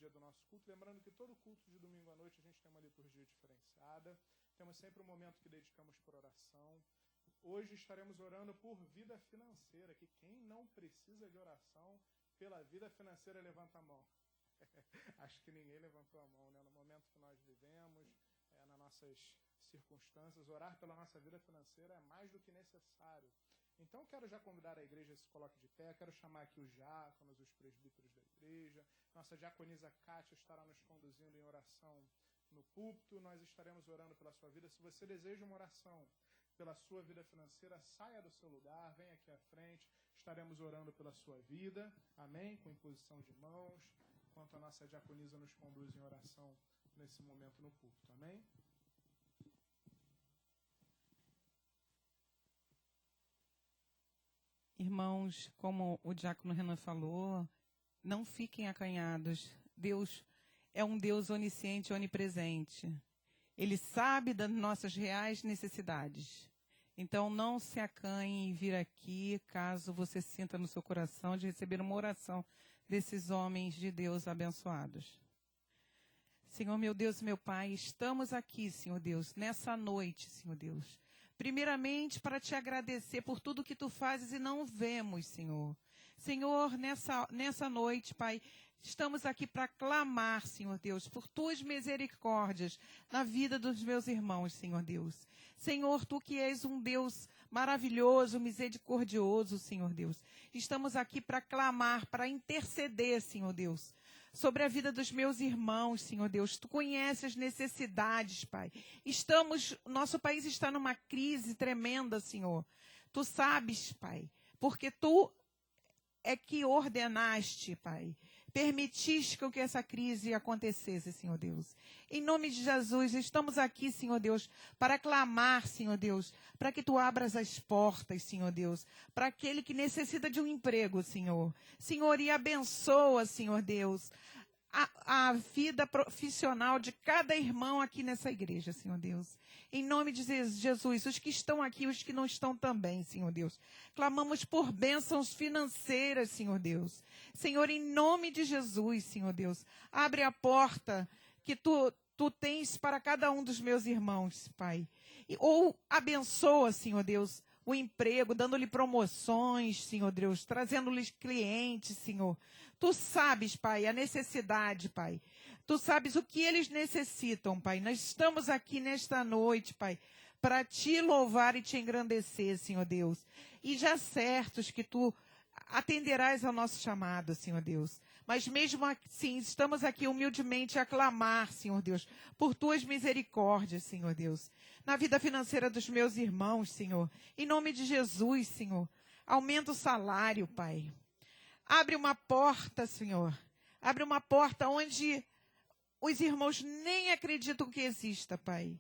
dia do nosso culto. Lembrando que todo culto de domingo à noite a gente tem uma liturgia diferenciada. Temos sempre um momento que dedicamos por oração. Hoje estaremos orando por vida financeira, que quem não precisa de oração pela vida financeira, levanta a mão. Acho que ninguém levantou a mão, né? No momento que nós vivemos, nas nossas circunstâncias, orar pela nossa vida financeira é mais do que necessário. Então, quero já convidar a igreja a se coloque de pé. Quero chamar aqui os diáconos, os presbíteros da igreja. Nossa diaconisa Kátia estará nos conduzindo em oração no púlpito. Nós estaremos orando pela sua vida. Se você deseja uma oração pela sua vida financeira, saia do seu lugar, venha aqui à frente. Estaremos orando pela sua vida. Amém? Com imposição de mãos. Enquanto a nossa diaconisa nos conduz em oração nesse momento no púlpito. Amém? Irmãos, como o diácono Renan falou, não fiquem acanhados. Deus é um Deus onisciente e onipresente. Ele sabe das nossas reais necessidades. Então, não se acanhe em vir aqui, caso você sinta no seu coração de receber uma oração desses homens de Deus abençoados. Senhor, meu Deus e meu Pai, estamos aqui, Senhor Deus, nessa noite, Senhor Deus. Primeiramente, para te agradecer por tudo que tu fazes e não vemos, Senhor. Senhor, nessa noite, Pai, estamos aqui para clamar, Senhor Deus, por tuas misericórdias na vida dos meus irmãos, Senhor Deus. Senhor, tu que és um Deus maravilhoso, misericordioso, Senhor Deus. Estamos aqui para clamar, para interceder, Senhor Deus, sobre a vida dos meus irmãos, Senhor Deus. Tu conheces as necessidades, Pai. Nosso país está numa crise tremenda, Senhor. Tu sabes, Pai, porque tu é que ordenaste, Pai. Permitiste que essa crise acontecesse, Senhor Deus. Em nome de Jesus, estamos aqui, Senhor Deus, para clamar, Senhor Deus, para que tu abras as portas, Senhor Deus, para aquele que necessita de um emprego, Senhor. Senhor, e abençoa, Senhor Deus, a vida profissional de cada irmão aqui nessa igreja, Senhor Deus. Em nome de Jesus, os que estão aqui, os que não estão também, Senhor Deus. Clamamos por bênçãos financeiras, Senhor Deus. Senhor, em nome de Jesus, Senhor Deus, abre a porta que tu tens para cada um dos meus irmãos, Pai. Ou abençoa, Senhor Deus, o emprego, dando-lhe promoções, Senhor Deus, trazendo-lhes clientes, Senhor. Tu sabes, Pai, a necessidade, Pai. Tu sabes o que eles necessitam, Pai. Nós estamos aqui nesta noite, Pai, para te louvar e te engrandecer, Senhor Deus. E já certos que tu atenderás ao nosso chamado, Senhor Deus. Mas mesmo assim, estamos aqui humildemente a clamar, Senhor Deus, por tuas misericórdias, Senhor Deus. Na vida financeira dos meus irmãos, Senhor. Em nome de Jesus, Senhor. Aumenta o salário, Pai. Abre uma porta, Senhor. Abre uma porta onde os irmãos nem acreditam que exista, Pai.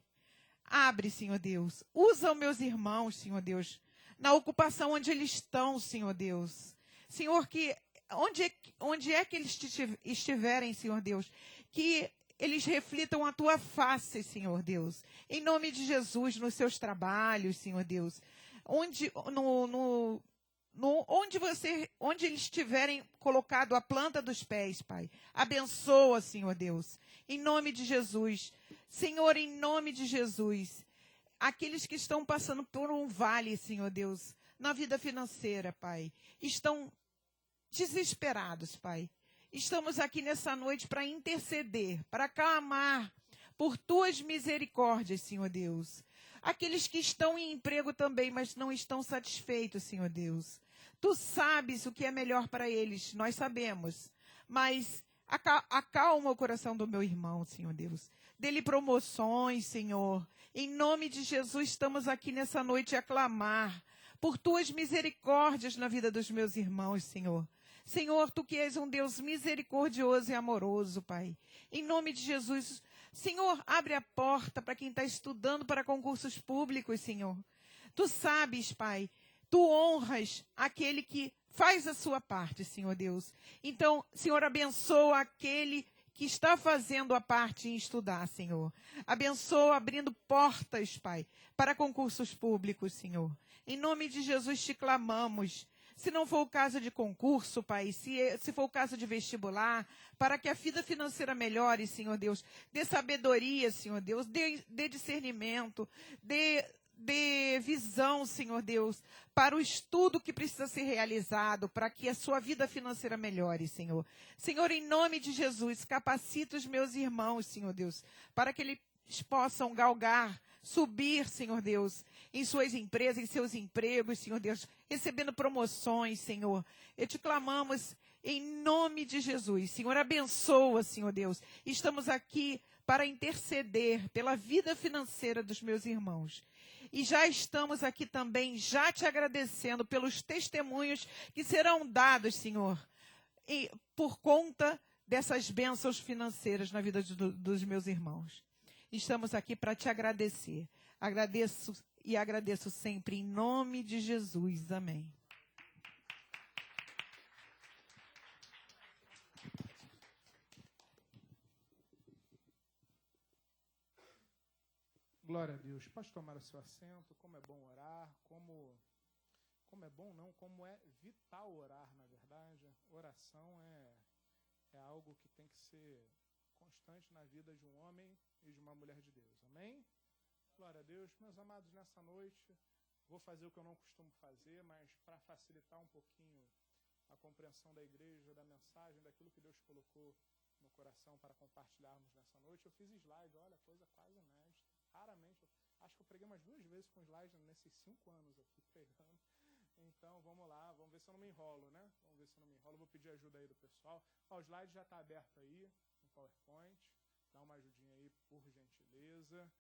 Abre, Senhor Deus. Usa os meus irmãos, Senhor Deus, na ocupação onde eles estão, Senhor Deus. Senhor, que onde é que eles estiverem, Senhor Deus, que eles reflitam a tua face, Senhor Deus. Em nome de Jesus, nos seus trabalhos, Senhor Deus. Onde eles tiverem colocado a planta dos pés, Pai. Abençoa, Senhor Deus. Em nome de Jesus. Senhor, em nome de Jesus. Aqueles que estão passando por um vale, Senhor Deus, na vida financeira, Pai, estão desesperados, Pai. Estamos aqui nessa noite para interceder, para clamar por tuas misericórdias, Senhor Deus. Aqueles que estão em emprego também, mas não estão satisfeitos, Senhor Deus. Tu sabes o que é melhor para eles, nós sabemos. Mas acalma o coração do meu irmão, Senhor Deus. Dê-lhe promoções, Senhor. Em nome de Jesus, estamos aqui nessa noite a clamar por tuas misericórdias na vida dos meus irmãos, Senhor. Senhor, tu que és um Deus misericordioso e amoroso, Pai. Em nome de Jesus, Senhor, abre a porta para quem está estudando para concursos públicos, Senhor. Tu sabes, Pai, tu honras aquele que faz a sua parte, Senhor Deus. Então, Senhor, abençoa aquele que está fazendo a parte em estudar, Senhor. Abençoa abrindo portas, Pai, para concursos públicos, Senhor. Em nome de Jesus te clamamos. se não for o caso de concurso, Pai, se for o caso de vestibular, para que a vida financeira melhore, Senhor Deus. Dê sabedoria, Senhor Deus, dê discernimento, dê visão, Senhor Deus, para o estudo que precisa ser realizado, para que a sua vida financeira melhore, Senhor. Senhor, em nome de Jesus, capacita os meus irmãos, Senhor Deus, para que eles possam galgar, subir, Senhor Deus, em suas empresas, em seus empregos, Senhor Deus, recebendo promoções, Senhor. E te clamamos em nome de Jesus. Senhor, abençoa, Senhor Deus. Estamos aqui para interceder pela vida financeira dos meus irmãos. E já estamos aqui também, já te agradecendo pelos testemunhos que serão dados, Senhor, por conta dessas bênçãos financeiras na vida dos meus irmãos. Estamos aqui para te agradecer. Agradeço sempre em nome de Jesus. Amém. Glória a Deus. Pode tomar o seu assento. Como é bom orar, como é bom não, como é vital orar, na verdade. Oração é algo que tem que ser constante na vida de um homem e de uma mulher de Deus. Amém? Glória a Deus. Meus amados, nessa noite, vou fazer o que eu não costumo fazer, mas para facilitar um pouquinho a compreensão da igreja, da mensagem, daquilo que Deus colocou no coração para compartilharmos nessa noite, eu fiz slide. Olha, coisa quase inédita. Raramente, acho que eu preguei umas 2 vezes com slide nesses 5 anos aqui pregando. Então, vamos lá, vamos ver se eu não me enrolo, né? Vamos ver se eu não me enrolo. Vou pedir ajuda aí do pessoal. Ó, o slide já está aberto aí, no PowerPoint. Dá uma ajudinha aí, por gentileza.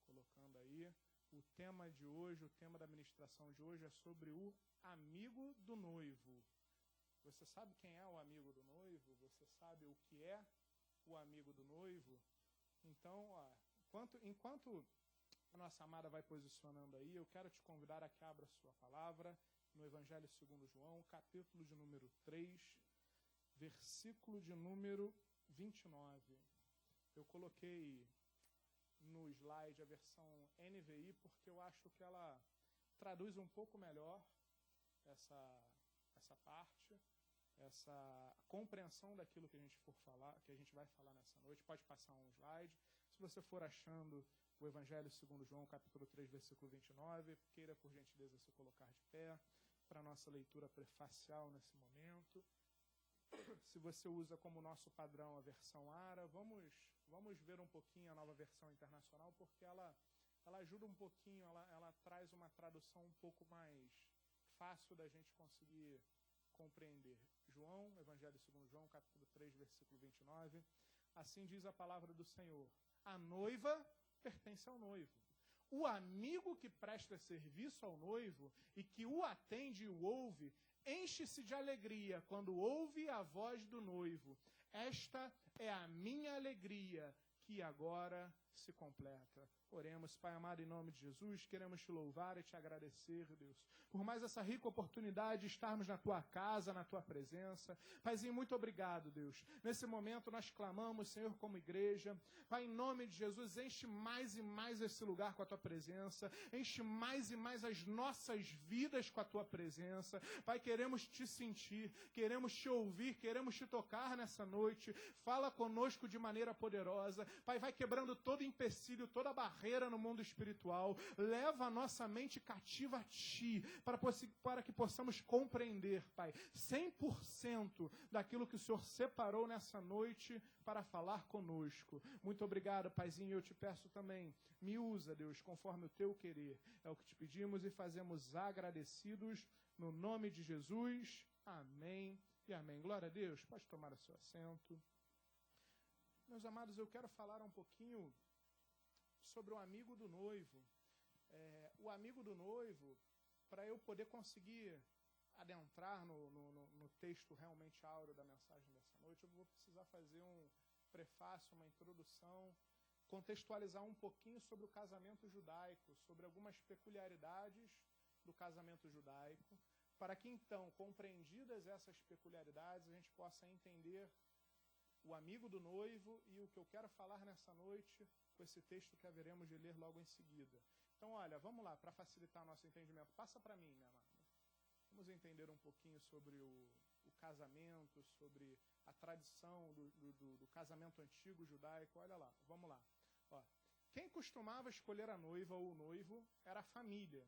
Colocando aí. O tema de hoje, o tema da ministração de hoje é sobre o amigo do noivo. Você sabe quem é o amigo do noivo? Você sabe o que é o amigo do noivo? Então, ó, enquanto a nossa amada vai posicionando aí, eu quero te convidar a que abra a sua palavra no Evangelho segundo João, capítulo de número 3, versículo de número 29. Eu coloquei no slide a versão NVI porque eu acho que ela traduz um pouco melhor essa parte, essa compreensão daquilo que a gente for falar, que a gente vai falar nessa noite. Pode passar um slide. Se você for achando o Evangelho segundo João, capítulo 3, versículo 29, queira, por gentileza, se colocar de pé para a nossa leitura prefacial nesse momento. Se você usa como nosso padrão a versão ARA, vamos ver um pouquinho a nova versão internacional, porque ela ajuda um pouquinho, ela traz uma tradução um pouco mais fácil da gente conseguir compreender. João, Evangelho segundo João, capítulo 3, versículo 29. Assim diz a palavra do Senhor: a noiva pertence ao noivo. O amigo que presta serviço ao noivo e que o atende e o ouve, enche-se de alegria quando ouve a voz do noivo. Esta é a minha alegria, que agora se completa. Oremos. Pai amado, em nome de Jesus, queremos te louvar e te agradecer, Deus, por mais essa rica oportunidade de estarmos na tua casa, na tua presença. Paizinho, muito obrigado, Deus. Nesse momento nós clamamos, Senhor, como igreja. Pai, em nome de Jesus, enche mais e mais esse lugar com a tua presença. Enche mais e mais as nossas vidas com a tua presença. Pai, queremos te sentir, queremos te ouvir, queremos te tocar nessa noite. Fala conosco de maneira poderosa. Pai, vai quebrando todo empecilho, toda barreira no mundo espiritual. Leva a nossa mente cativa a ti, para que possamos compreender, Pai, 100% daquilo que o Senhor separou nessa noite para falar conosco. Muito obrigado, Paizinho. Eu te peço também, me usa, Deus, conforme o teu querer. É o que te pedimos e fazemos agradecidos no nome de Jesus. Amém e amém. Glória a Deus. Pode tomar o seu assento. Meus amados, eu quero falar um pouquinho sobre o amigo do noivo. O amigo do noivo, para eu poder conseguir adentrar no texto realmente áureo da mensagem dessa noite, eu vou precisar fazer um prefácio, uma introdução, contextualizar um pouquinho sobre o casamento judaico, sobre algumas peculiaridades do casamento judaico, para que então, compreendidas essas peculiaridades, a gente possa entender o amigo do noivo e o que eu quero falar nessa noite com esse texto que haveremos de ler logo em seguida. Então, olha, vamos lá, para facilitar nosso entendimento. Passa para mim, minha amada. Vamos entender um pouquinho sobre o casamento, sobre a tradição do casamento antigo judaico. Olha lá, vamos lá. Ó, quem costumava escolher a noiva ou o noivo era a família.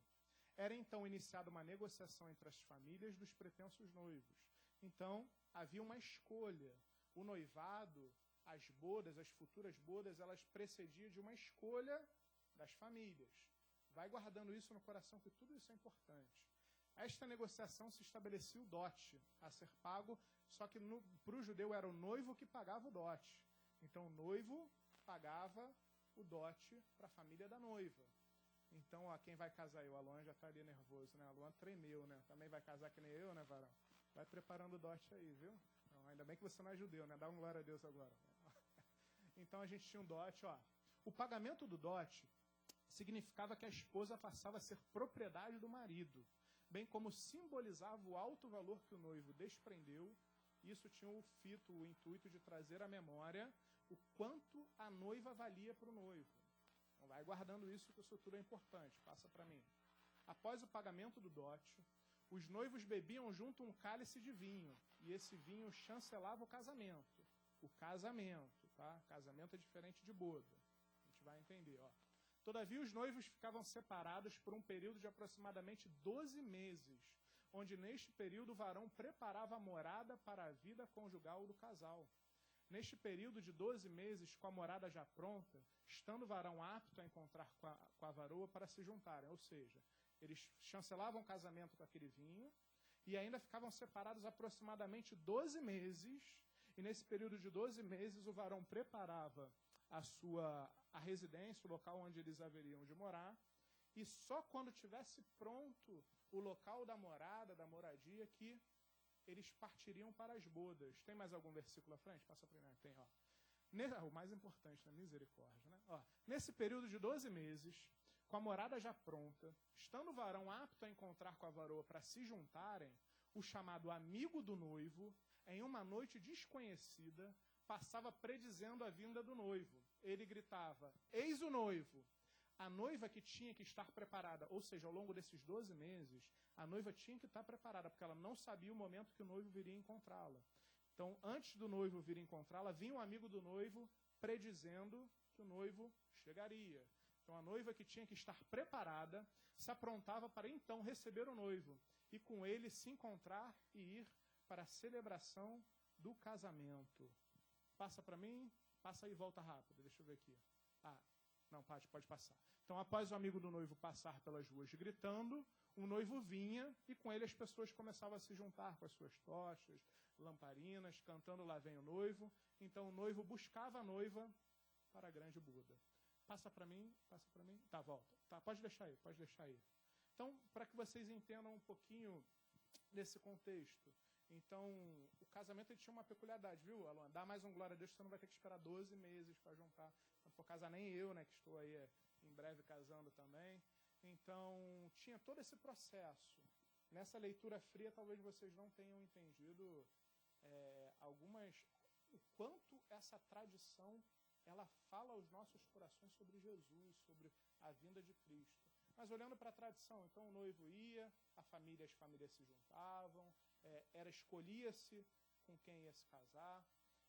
Era então iniciada uma negociação entre as famílias dos pretensos noivos. Então, havia uma escolha. O noivado, as bodas, as futuras bodas, elas precediam de uma escolha das famílias. Vai guardando isso no coração, que tudo isso é importante. Esta negociação se estabelecia o dote a ser pago, só que para o judeu era o noivo que pagava o dote. Então, o noivo pagava o dote para a família da noiva. Então, ó, quem vai casar aí? O Aluan já está ali nervoso, né? O Aluan tremeu, né? Também vai casar que nem eu, né, varão? Vai preparando o dote aí, viu? Não, ainda bem que você não é judeu, né? Dá um glória a Deus agora. Então, a gente tinha um dote, ó. O pagamento do dote significava que a esposa passava a ser propriedade do marido, bem como simbolizava o alto valor que o noivo desprendeu. Isso tinha o intuito de trazer à memória o quanto a noiva valia para o noivo. Então vai guardando isso, que isso tudo é importante. Passa para mim. Após o pagamento do dote, os noivos bebiam junto um cálice de vinho, e esse vinho chancelava o casamento. O casamento, tá? Casamento é diferente de boda. A gente vai entender, ó. Todavia, os noivos ficavam separados por um período de aproximadamente 12 meses, onde neste período o varão preparava a morada para a vida conjugal do casal. Neste período de 12 meses, com a morada já pronta, estando o varão apto a encontrar com a varoa para se juntarem. Ou seja, eles chancelavam o casamento com aquele vinho e ainda ficavam separados aproximadamente 12 meses. E nesse período de 12 meses, o varão preparava a residência, o local onde eles haveriam de morar, e só quando tivesse pronto o local da morada, da moradia, que eles partiriam para as bodas. Tem mais algum versículo à frente? Passa para mim. Tem, ó. O mais importante, né? Misericórdia, né? Ó, nesse período de 12 meses, com a morada já pronta, estando o varão apto a encontrar com a varoa para se juntarem, o chamado amigo do noivo, em uma noite desconhecida, passava predizendo a vinda do noivo. Ele gritava: eis o noivo! A noiva que tinha que estar preparada, ou seja, ao longo desses 12 meses, a noiva tinha que estar preparada, porque ela não sabia o momento que o noivo viria encontrá-la. Então, antes do noivo vir encontrá-la, vinha um amigo do noivo predizendo que o noivo chegaria. Então, a noiva que tinha que estar preparada se aprontava para então receber o noivo e com ele se encontrar e ir para a celebração do casamento. Passa para mim, passa aí e volta rápido, deixa eu ver aqui. Não, pode passar. Então, após o amigo do noivo passar pelas ruas gritando, o noivo vinha e com ele as pessoas começavam a se juntar com as suas tochas, lamparinas, cantando Lá Vem o Noivo. Então, o noivo buscava a noiva para a grande boda. Passa para mim. Tá, volta. Tá, pode deixar aí. Então, para que vocês entendam um pouquinho desse contexto. Então, o casamento ele tinha uma peculiaridade, viu, Aluan? Dá mais um glória a Deus, você não vai ter que esperar 12 meses para juntar. Não for casar nem eu, né, que estou aí em breve casando também. Então, tinha todo esse processo. Nessa leitura fria, talvez vocês não tenham entendido o quanto essa tradição ela fala aos nossos corações sobre Jesus, sobre a vinda de Cristo. Mas olhando para a tradição, então o noivo ia, as famílias se juntavam, escolhia-se com quem ia se casar,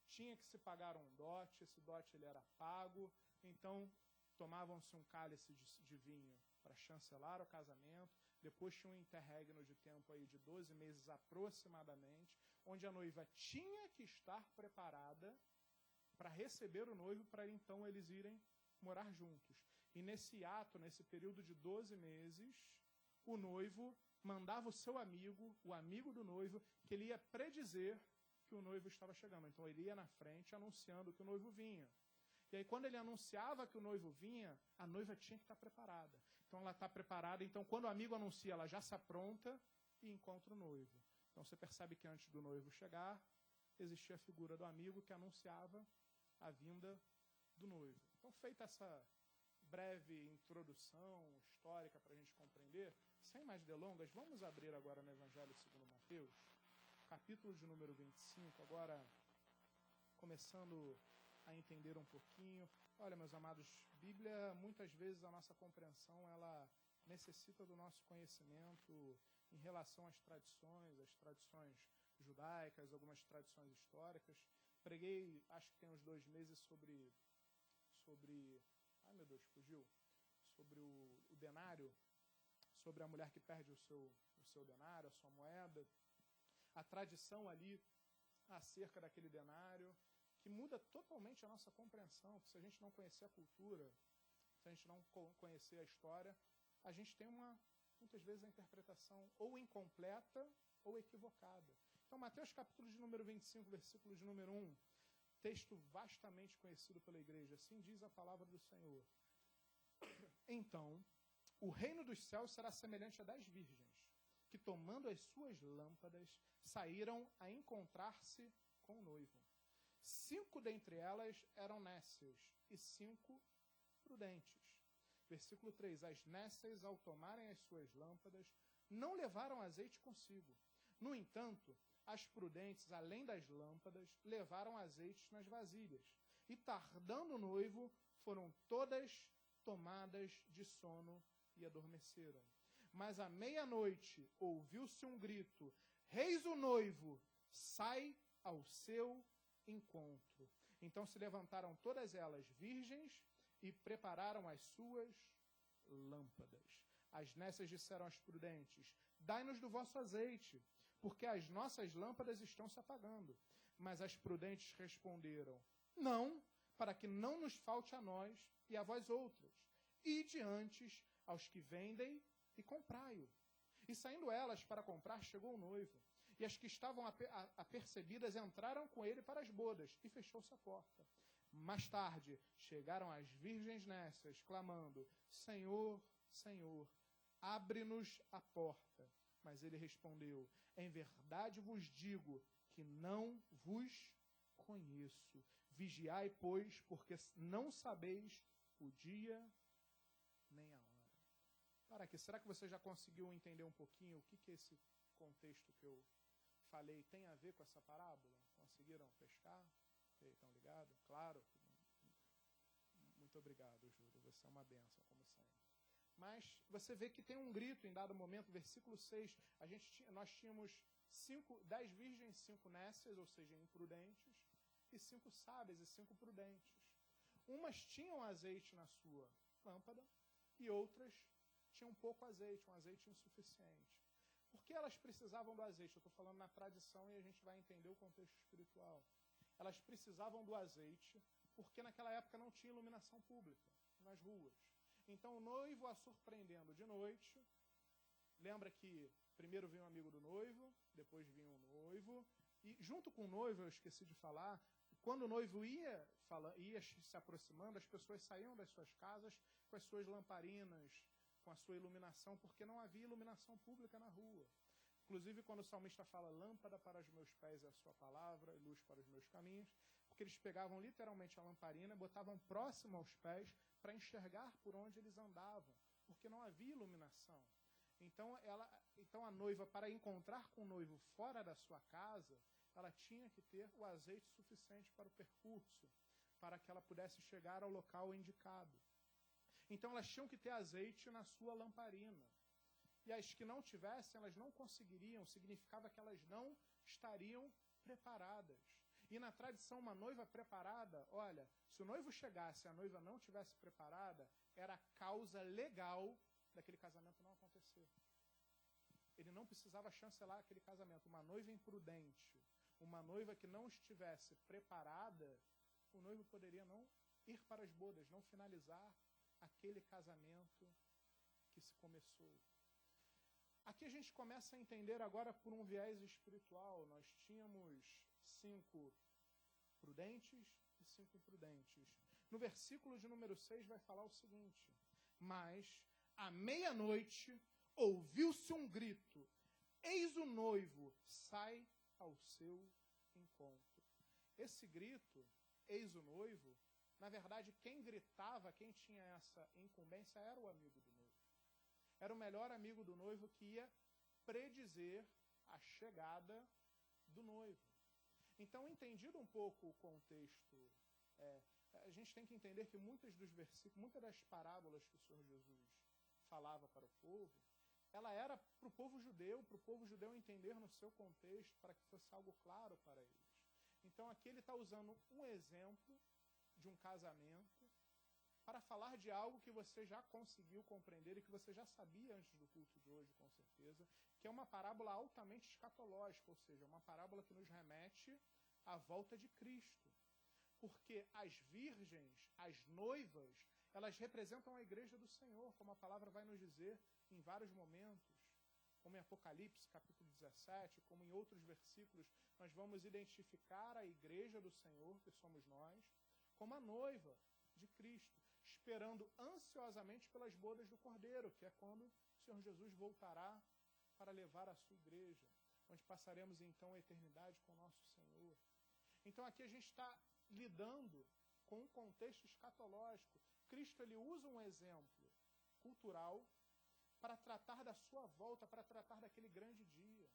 tinha que se pagar um dote, esse dote ele era pago, então tomavam-se um cálice de vinho para chancelar o casamento, depois tinha um interregno de tempo aí de 12 meses aproximadamente, onde a noiva tinha que estar preparada para receber o noivo, para então eles irem morar juntos. E nesse ato, nesse período de 12 meses, o noivo mandava o seu amigo, o amigo do noivo, que ele ia predizer que o noivo estava chegando. Então ele ia na frente anunciando que o noivo vinha. E aí quando ele anunciava que o noivo vinha, a noiva tinha que estar preparada. Então ela está preparada, então quando o amigo anuncia, ela já se apronta e encontra o noivo. Então você percebe que antes do noivo chegar, existia a figura do amigo que anunciava a vinda do noivo. Então, feita essa breve introdução histórica para a gente compreender, sem mais delongas, vamos abrir agora no Evangelho segundo Mateus, capítulo de número 25, agora começando a entender um pouquinho. Olha, meus amados, Bíblia, muitas vezes a nossa compreensão, ela necessita do nosso conhecimento em relação às tradições judaicas, algumas tradições históricas. Preguei, acho que tem uns 2 meses, sobre ai meu Deus, fugiu, sobre o denário, sobre a mulher que perde o seu denário, a sua moeda, a tradição ali acerca daquele denário, que muda totalmente a nossa compreensão, porque se a gente não conhecer a cultura, se a gente não conhecer a história, a gente tem muitas vezes a interpretação ou incompleta ou equivocada. Então, Mateus capítulo de número 25, versículo de número 1, texto vastamente conhecido pela igreja, assim diz a palavra do Senhor. Então, o reino dos céus será semelhante a 10 virgens, que tomando as suas lâmpadas, saíram a encontrar-se com o noivo. 5 dentre elas eram nécias e 5 prudentes. Versículo 3, as nécias, ao tomarem as suas lâmpadas, não levaram azeite consigo. No entanto, as prudentes, além das lâmpadas, levaram azeites nas vasilhas. E tardando o noivo, foram todas tomadas de sono e adormeceram. Mas à meia-noite ouviu-se um grito: Eis o noivo, sai ao seu encontro. Então se levantaram todas elas virgens e prepararam as suas lâmpadas. As nécias disseram às prudentes: Dai-nos do vosso azeite, porque as nossas lâmpadas estão se apagando. Mas as prudentes responderam: Não, para que não nos falte a nós e a vós outras. Ide antes aos que vendem e comprai-o. E saindo elas para comprar, chegou o noivo. E as que estavam apercebidas entraram com ele para as bodas, e fechou-se a porta. Mais tarde, chegaram as virgens nécias, clamando: Senhor, Senhor, abre-nos a porta. Mas ele respondeu: Em verdade vos digo que não vos conheço. Vigiai, pois, porque não sabeis o dia nem a hora. Para aqui, será que você já conseguiu entender um pouquinho o que esse contexto que eu falei tem a ver com essa parábola? Conseguiram pescar? Estão ligados? Claro. Muito obrigado, Júlio. Você é uma bênção, como sempre. Mas você vê que tem um grito em dado momento, versículo 6. Nós tínhamos 10 virgens, 5 nécias, ou seja, imprudentes, e 5 sábias e 5 prudentes. Umas tinham azeite na sua lâmpada e outras tinham pouco azeite, um azeite insuficiente. Por que elas precisavam do azeite? Eu estou falando na tradição e a gente vai entender o contexto espiritual. Elas precisavam do azeite porque naquela época não tinha iluminação pública nas ruas. Então o noivo, a surpreendendo de noite, lembra que primeiro vinha um amigo do noivo, depois vinha o noivo, e junto com o noivo, eu esqueci de falar, quando o noivo ia se aproximando, as pessoas saíam das suas casas com as suas lamparinas, com a sua iluminação, porque não havia iluminação pública na rua. Inclusive, quando o salmista fala lâmpada para os meus pés é a sua palavra, e luz para os meus caminhos, porque eles pegavam literalmente a lamparina, botavam próximo aos pés para enxergar por onde eles andavam, porque não havia iluminação. Então a noiva, para encontrar com o noivo fora da sua casa, ela tinha que ter o azeite suficiente para o percurso, para que ela pudesse chegar ao local indicado. Então elas tinham que ter azeite na sua lamparina. E as que não tivessem, elas não conseguiriam, significava que elas não estariam preparadas. E na tradição, uma noiva preparada, olha, se o noivo chegasse e a noiva não estivesse preparada, era causa legal daquele casamento não acontecer. Ele não precisava chancelar aquele casamento. Uma noiva imprudente, uma noiva que não estivesse preparada, o noivo poderia não ir para as bodas, não finalizar aquele casamento que se começou. Aqui a gente começa a entender agora por um viés espiritual. Nós tínhamos 5 prudentes e 5 imprudentes. No versículo de número 6 vai falar o seguinte: mas à meia-noite ouviu-se um grito: eis o noivo, sai ao seu encontro. Esse grito, eis o noivo, na verdade quem gritava, quem tinha essa incumbência era o amigo do noivo. Era o melhor amigo do noivo que ia predizer a chegada do noivo. Então, entendido um pouco o contexto, a gente tem que entender que muitas das parábolas que o Senhor Jesus falava para o povo, ela era para o povo judeu entender no seu contexto, para que fosse algo claro para eles. Então aqui ele está usando um exemplo de um casamento para falar de algo que você já conseguiu compreender e que você já sabia antes do culto de hoje, com certeza, que é uma parábola altamente escatológica, ou seja, uma parábola que nos remete à volta de Cristo. Porque as virgens, as noivas, elas representam a igreja do Senhor, como a palavra vai nos dizer em vários momentos, como em Apocalipse, capítulo 17, como em outros versículos, nós vamos identificar a igreja do Senhor, que somos nós, como a noiva de Cristo, esperando ansiosamente pelas bodas do Cordeiro, que é quando o Senhor Jesus voltará para levar a sua igreja, onde passaremos então a eternidade com o nosso Senhor. Então aqui a gente está lidando com um contexto escatológico. Cristo ele usa um exemplo cultural para tratar da sua volta, para tratar daquele grande dia.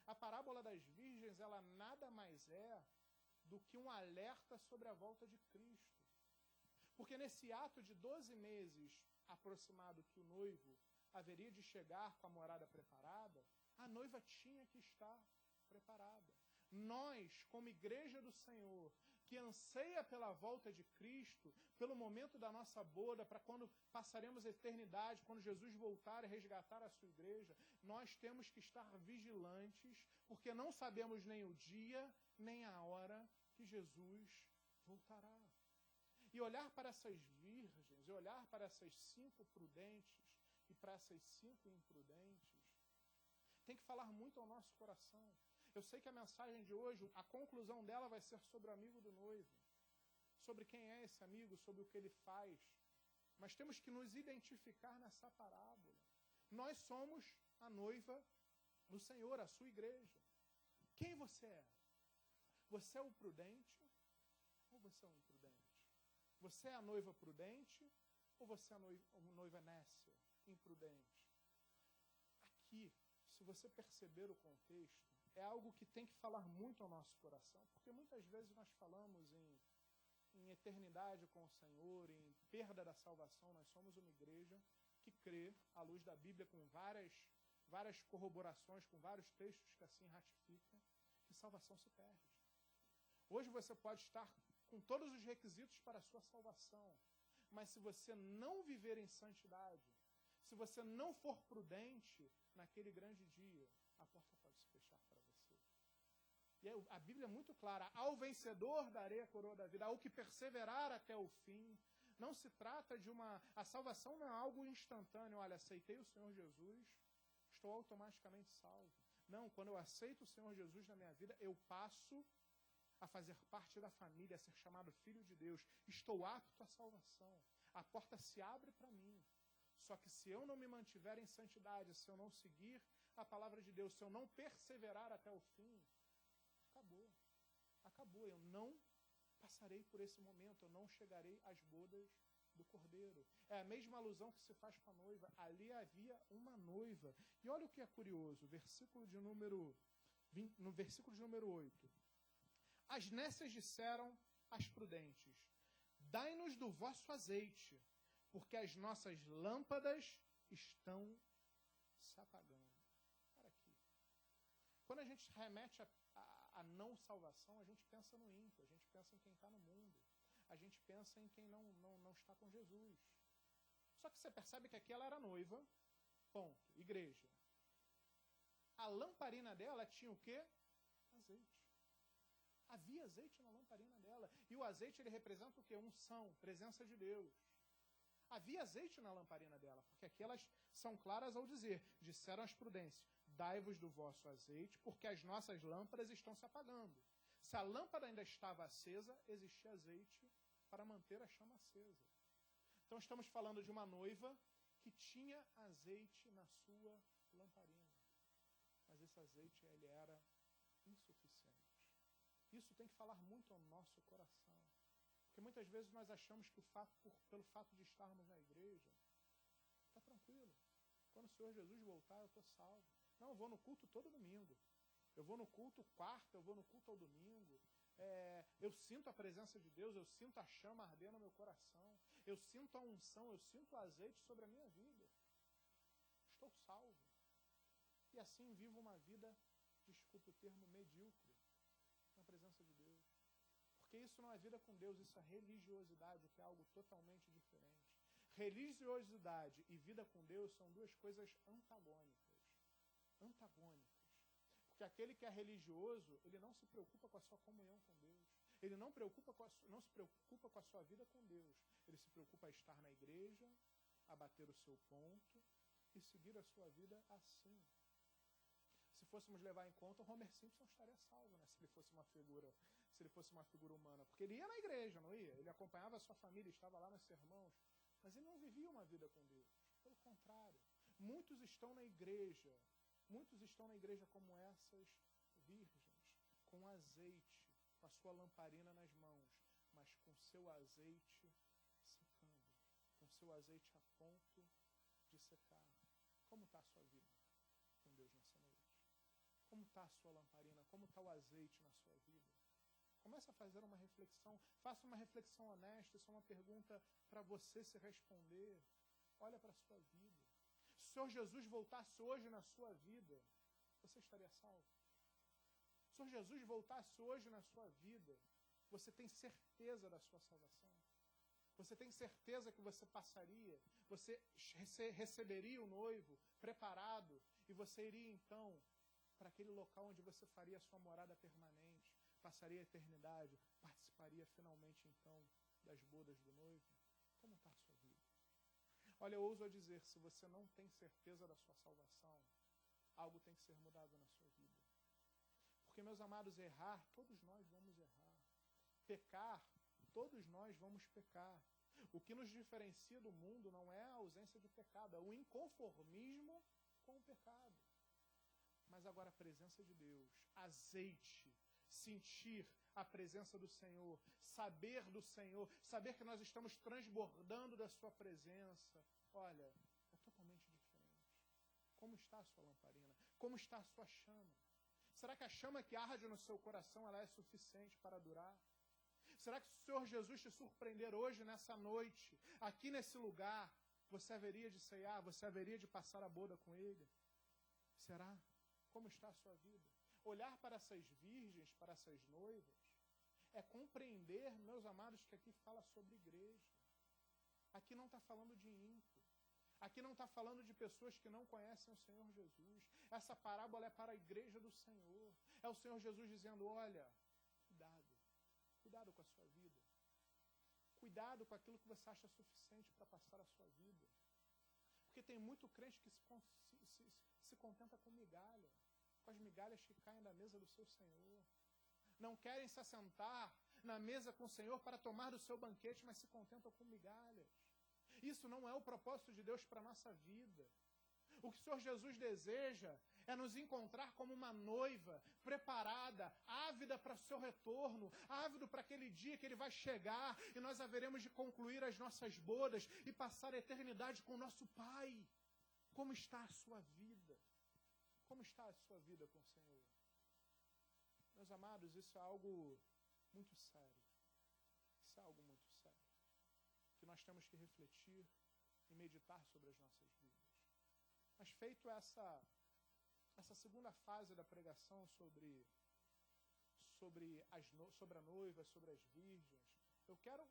A parábola das virgens, ela nada mais é do que um alerta sobre a volta de Cristo. Porque nesse ato de 12 meses aproximado que o noivo haveria de chegar com a morada preparada, a noiva tinha que estar preparada. Nós, como igreja do Senhor, que anseia pela volta de Cristo, pelo momento da nossa boda, para quando passaremos a eternidade, quando Jesus voltar e resgatar a sua igreja, nós temos que estar vigilantes, porque não sabemos nem o dia, nem a hora que Jesus voltará. E olhar para essas virgens, e olhar para essas 5 prudentes e para essas 5 imprudentes, tem que falar muito ao nosso coração. Eu sei que a mensagem de hoje, a conclusão dela vai ser sobre o amigo do noivo, sobre quem é esse amigo, sobre o que ele faz. Mas temos que nos identificar nessa parábola. Nós somos a noiva do Senhor, a sua igreja. Quem você é? Você é o prudente ou você é o imprudente? Você é a noiva prudente ou você é a noiva nécia, imprudente? Aqui, se você perceber o contexto, é algo que tem que falar muito ao nosso coração, porque muitas vezes nós falamos em eternidade com o Senhor, em perda da salvação. Nós somos uma igreja que crê, à luz da Bíblia, com várias corroborações, com vários textos que assim ratificam, que salvação se perde. Hoje você pode estar com todos os requisitos para a sua salvação, mas se você não viver em santidade, se você não for prudente naquele grande dia, a porta pode se fechar para você. E a Bíblia é muito clara: ao vencedor darei a coroa da vida, ao que perseverar até o fim. Não se trata de a salvação não é algo instantâneo. Olha, aceitei o Senhor Jesus, estou automaticamente salvo. Não, quando eu aceito o Senhor Jesus na minha vida, eu passo a fazer parte da família, a ser chamado filho de Deus. Estou apto à salvação. A porta se abre para mim. Só que se eu não me mantiver em santidade, se eu não seguir a palavra de Deus, se eu não perseverar até o fim, acabou. Acabou. Eu não passarei por esse momento, eu não chegarei às bodas do Cordeiro. É a mesma alusão que se faz com a noiva. Ali havia uma noiva. E olha o que é curioso, no versículo de número 8. As nécias disseram às prudentes: dai-nos do vosso azeite, porque as nossas lâmpadas estão se apagando. Olha aqui. Quando a gente remete a não salvação, a gente pensa no ímpio, a gente pensa em quem está no mundo, a gente pensa em quem não está com Jesus. Só que você percebe que aqui ela era noiva, ponto, igreja. A lamparina dela tinha o quê? Azeite. Havia azeite na lamparina dela. E o azeite ele representa o quê? Unção, presença de Deus. Havia azeite na lamparina dela, porque aqui elas são claras ao dizer: disseram as prudências, dai-vos do vosso azeite, porque as nossas lâmpadas estão se apagando. Se a lâmpada ainda estava acesa, existia azeite para manter a chama acesa. Então estamos falando de uma noiva que tinha azeite na sua lamparina. Mas esse azeite ele era insuficiente. Isso tem que falar muito ao nosso coração. Porque muitas vezes nós achamos que pelo fato de estarmos na igreja, está tranquilo. Quando o Senhor Jesus voltar, eu estou salvo. Não, eu vou no culto todo domingo. Eu vou no culto quarta, eu vou no culto ao domingo. Eu sinto a presença de Deus, eu sinto a chama arder no meu coração. Eu sinto a unção, eu sinto o azeite sobre a minha vida. estou salvo. E assim vivo uma vida, desculpe o termo, medíocre, na presença de Deus. Porque isso não é vida com Deus, isso é religiosidade, que é algo totalmente diferente. Religiosidade e vida com Deus são duas coisas antagônicas. Antagônicas. Porque aquele que é religioso, ele não se preocupa com a sua comunhão com Deus. Ele não se preocupa com a sua vida com Deus. Ele se preocupa a estar na igreja, a bater o seu ponto e seguir a sua vida assim. Se fôssemos levar em conta, o Homer Simpson estaria salvo, né? Se ele fosse uma figura humana. Porque ele ia na igreja, não ia? Ele acompanhava a sua família, estava lá nos sermões. Mas ele não vivia uma vida com Deus. Pelo contrário. Muitos estão na igreja como essas virgens, com azeite, com a sua lamparina nas mãos, mas com seu azeite secando, com seu azeite a ponto de secar. Como está a sua vida com Deus nessa noite? Como está a sua lamparina? Como está o azeite na sua vida? Comece a fazer uma reflexão, faça uma reflexão honesta, isso é uma pergunta para você se responder. Olha para a sua vida. Se o Senhor Jesus voltasse hoje na sua vida, você estaria salvo? Se o Senhor Jesus voltasse hoje na sua vida, você tem certeza da sua salvação? Você tem certeza que você passaria, você receberia o noivo preparado e você iria então para aquele local onde você faria a sua morada permanente, passaria a eternidade, participaria finalmente então das bodas do noivo? Como está a sua vida? Olha, eu ouso a dizer, se você não tem certeza da sua salvação, algo tem que ser mudado na sua vida. Porque, meus amados, errar, todos nós vamos errar. Pecar, todos nós vamos pecar. O que nos diferencia do mundo não é a ausência de pecado, é o inconformismo com o pecado. Mas agora a presença de Deus, azeite, sentir a presença do Senhor, saber do Senhor, saber que nós estamos transbordando da sua presença. Olha, é totalmente diferente. Como está a sua lamparina? Como está a sua chama? Será que a chama que arde no seu coração ela é suficiente para durar? Será que se o Senhor Jesus te surpreender hoje, nessa noite, aqui nesse lugar, você haveria de ceiar, você haveria de passar a boda com Ele? Será? Como está a sua vida? Olhar para essas virgens, para essas noivas, é compreender, meus amados, que aqui fala sobre igreja. Aqui não está falando de ímpio. Aqui não está falando de pessoas que não conhecem o Senhor Jesus. Essa parábola é para a igreja do Senhor. É o Senhor Jesus dizendo, olha, cuidado com a sua vida. Cuidado com aquilo que você acha suficiente para passar a sua vida. Porque tem muito crente que se contenta com migalha, com as migalhas que caem da mesa do seu Senhor. Não querem se assentar na mesa com o Senhor para tomar do seu banquete, mas se contentam com migalhas. Isso não é o propósito de Deus para a nossa vida. O que o Senhor Jesus deseja é nos encontrar como uma noiva preparada, ávida para o seu retorno, ávido para aquele dia que Ele vai chegar e nós haveremos de concluir as nossas bodas e passar a eternidade com o nosso Pai. Como está a sua vida? Como está a sua vida com o Senhor? Meus amados, isso é algo muito sério. Isso é algo muito sério. Que nós temos que refletir e meditar sobre as nossas vidas. Mas feito essa segunda fase da pregação sobre a noiva, sobre as virgens, eu quero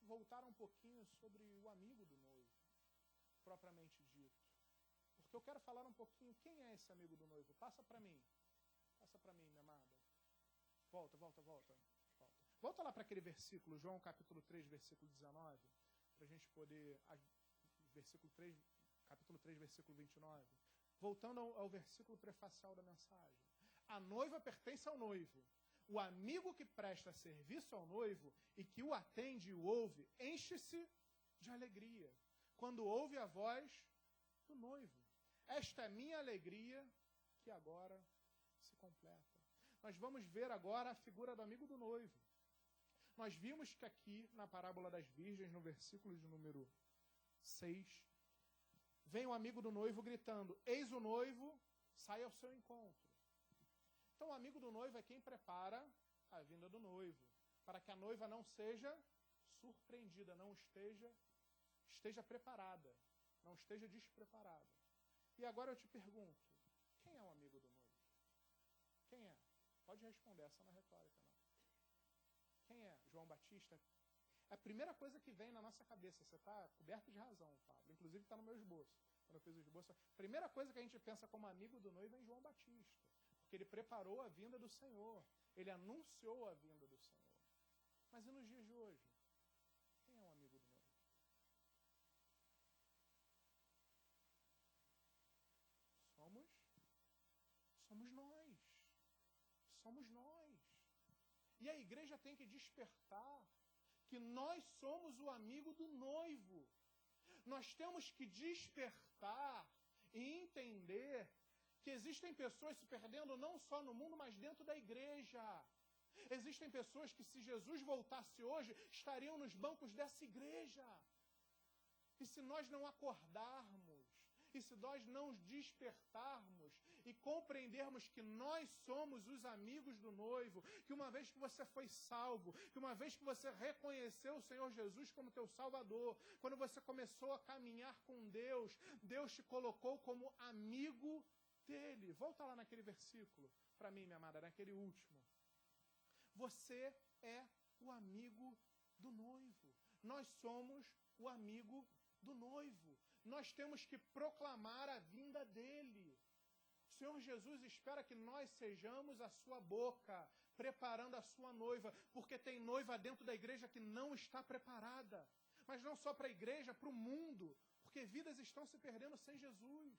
voltar um pouquinho sobre o amigo do noivo, propriamente dito. Porque eu quero falar um pouquinho, quem é esse amigo do noivo? Passa para mim, minha amada. Volta. Volta lá para aquele versículo, João capítulo 3, versículo 19, para a gente poder, capítulo 3, versículo 29. Voltando ao versículo prefacial da mensagem. A noiva pertence ao noivo. O amigo que presta serviço ao noivo e que o atende e o ouve, enche-se de alegria quando ouve a voz do noivo. Esta é minha alegria que agora se completa. Nós vamos ver agora a figura do amigo do noivo. Nós vimos que aqui, na parábola das virgens, no versículo de número 6, vem o amigo do noivo gritando, eis o noivo, sai ao seu encontro. Então o amigo do noivo é quem prepara a vinda do noivo, para que a noiva não seja surpreendida, não esteja preparada, não esteja despreparada. E agora eu te pergunto, quem é o amigo do noivo? Quem é? Pode responder, essa não é retórica, não. Quem é? João Batista? É a primeira coisa que vem na nossa cabeça. Você está coberto de razão, Pablo. Inclusive está no meu esboço. Quando eu fiz o esboço, a primeira coisa que a gente pensa como amigo do noivo é em João Batista. Porque ele preparou a vinda do Senhor. Ele anunciou a vinda do Senhor. Mas e nos dias de hoje? Quem é um amigo do noivo? Somos nós. Somos nós. E a igreja tem que despertar que nós somos o amigo do noivo. Nós temos que despertar e entender que existem pessoas se perdendo não só no mundo, mas dentro da igreja. Existem pessoas que, se Jesus voltasse hoje, estariam nos bancos dessa igreja. E se nós não acordarmos, e se nós não despertarmos e compreendermos que nós somos os amigos do noivo, que uma vez que você foi salvo, que uma vez que você reconheceu o Senhor Jesus como teu Salvador, quando você começou a caminhar com Deus, Deus te colocou como amigo dele. Volta lá naquele versículo, para mim, minha amada, naquele último. Você é o amigo do noivo. Nós somos o amigo do noivo. Nós temos que proclamar a vinda dele. O Senhor Jesus espera que nós sejamos a sua boca, preparando a sua noiva, porque tem noiva dentro da igreja que não está preparada. Mas não só para a igreja, para o mundo, porque vidas estão se perdendo sem Jesus.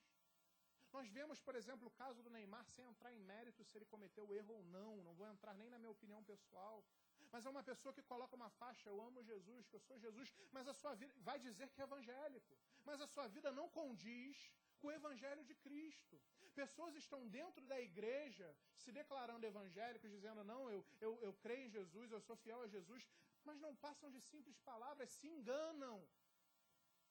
Nós vemos, por exemplo, o caso do Neymar, sem entrar em mérito se ele cometeu erro ou não vou entrar nem na minha opinião pessoal. Mas é uma pessoa que coloca uma faixa, eu amo Jesus, que eu sou Jesus, mas a sua vida vai dizer que é evangélico, mas a sua vida não condiz com o evangelho de Cristo. Pessoas estão dentro da igreja se declarando evangélicos, dizendo, não, eu creio em Jesus, eu sou fiel a Jesus, mas não passam de simples palavras, se enganam.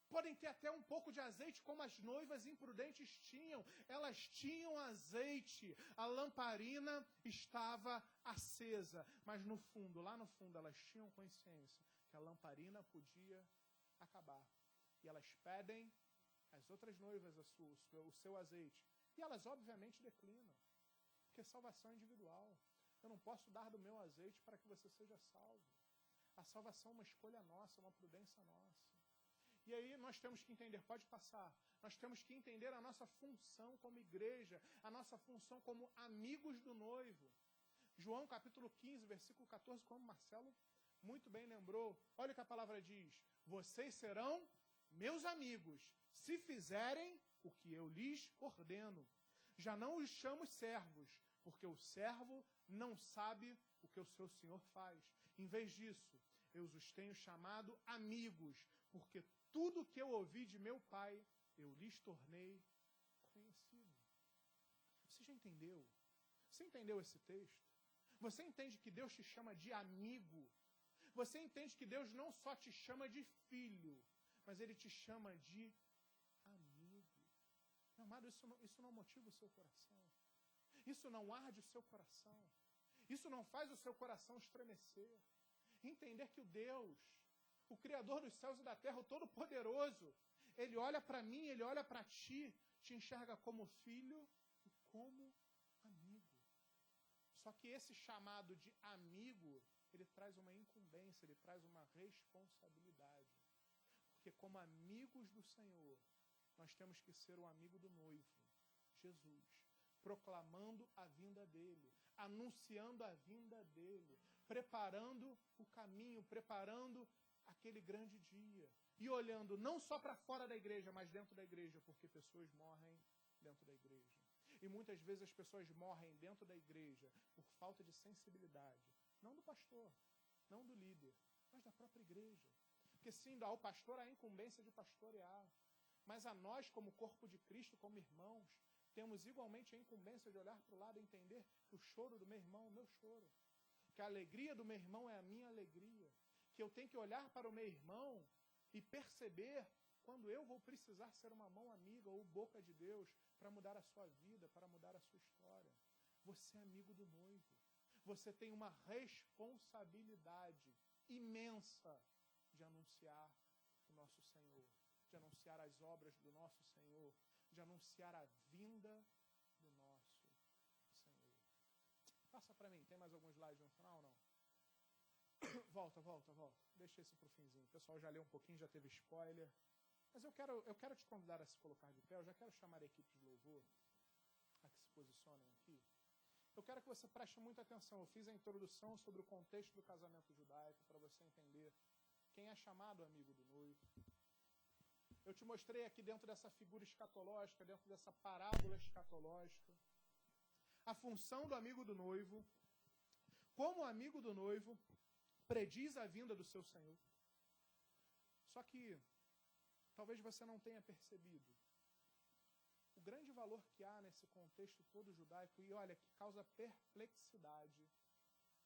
Podem ter até um pouco de azeite, como as noivas imprudentes tinham. Elas tinham azeite, a lamparina estava acesa. Mas no fundo, lá no fundo, elas tinham consciência que a lamparina podia acabar. E elas pedem às outras noivas o seu azeite. E elas, obviamente, declinam. Porque salvação é individual. Eu não posso dar do meu azeite para que você seja salvo. A salvação é uma escolha nossa, uma prudência nossa. E aí nós temos que entender, pode passar, nós temos que entender a nossa função como igreja, a nossa função como amigos do noivo. João capítulo 15, versículo 14, como Marcelo muito bem lembrou, olha o que a palavra diz, vocês serão meus amigos, se fizerem o que eu lhes ordeno. Já não os chamo servos, porque o servo não sabe o que o seu senhor faz. Em vez disso, eu os tenho chamado amigos, porque tudo que eu ouvi de meu pai, eu lhes tornei conhecido. Você já entendeu? Você entendeu esse texto? Você entende que Deus te chama de amigo? Você entende que Deus não só te chama de filho, mas Ele te chama de amigo. Meu amado, isso não motiva o seu coração. Isso não arde o seu coração. Isso não faz o seu coração estremecer. Entender que o Deus, o Criador dos céus e da terra, o Todo-Poderoso, Ele olha para mim, Ele olha para ti, te enxerga como filho e como amigo. Só que esse chamado de amigo, ele traz uma incumbência, ele traz uma responsabilidade. Porque como amigos do Senhor, nós temos que ser o amigo do noivo, Jesus, proclamando a vinda dele, anunciando a vinda dele, preparando o caminho, preparando aquele grande dia. E olhando não só para fora da igreja, mas dentro da igreja, porque pessoas morrem dentro da igreja. E muitas vezes as pessoas morrem dentro da igreja por falta de sensibilidade. Não do pastor, não do líder, mas da própria igreja. Porque sim, ao pastor há a incumbência de pastorear. Mas a nós, como corpo de Cristo, como irmãos, temos igualmente a incumbência de olhar para o lado e entender que o choro do meu irmão é o meu choro. Que a alegria do meu irmão é a minha alegria. Que eu tenho que olhar para o meu irmão e perceber quando eu vou precisar ser uma mão amiga ou boca de Deus para mudar a sua vida, para mudar a sua história. Você é amigo do noivo. Você tem uma responsabilidade imensa de anunciar o nosso Senhor, de anunciar as obras do nosso Senhor, de anunciar a vinda do nosso Senhor. Passa para mim, tem mais alguns slides no final ou não? Volta. Deixa esse para o finzinho. O pessoal já leu um pouquinho, já teve spoiler. Mas eu quero te convidar a se colocar de pé. Eu já quero chamar a equipe de louvor a que se posicionem aqui. Eu quero que você preste muita atenção. Eu fiz a introdução sobre o contexto do casamento judaico para você entender quem é chamado amigo do noivo. Eu te mostrei aqui dentro dessa figura escatológica, dentro dessa parábola escatológica, a função do amigo do noivo, como o amigo do noivo prediz a vinda do seu Senhor. Só que talvez você não tenha percebido o grande valor que há nesse contexto todo judaico, e olha, que causa perplexidade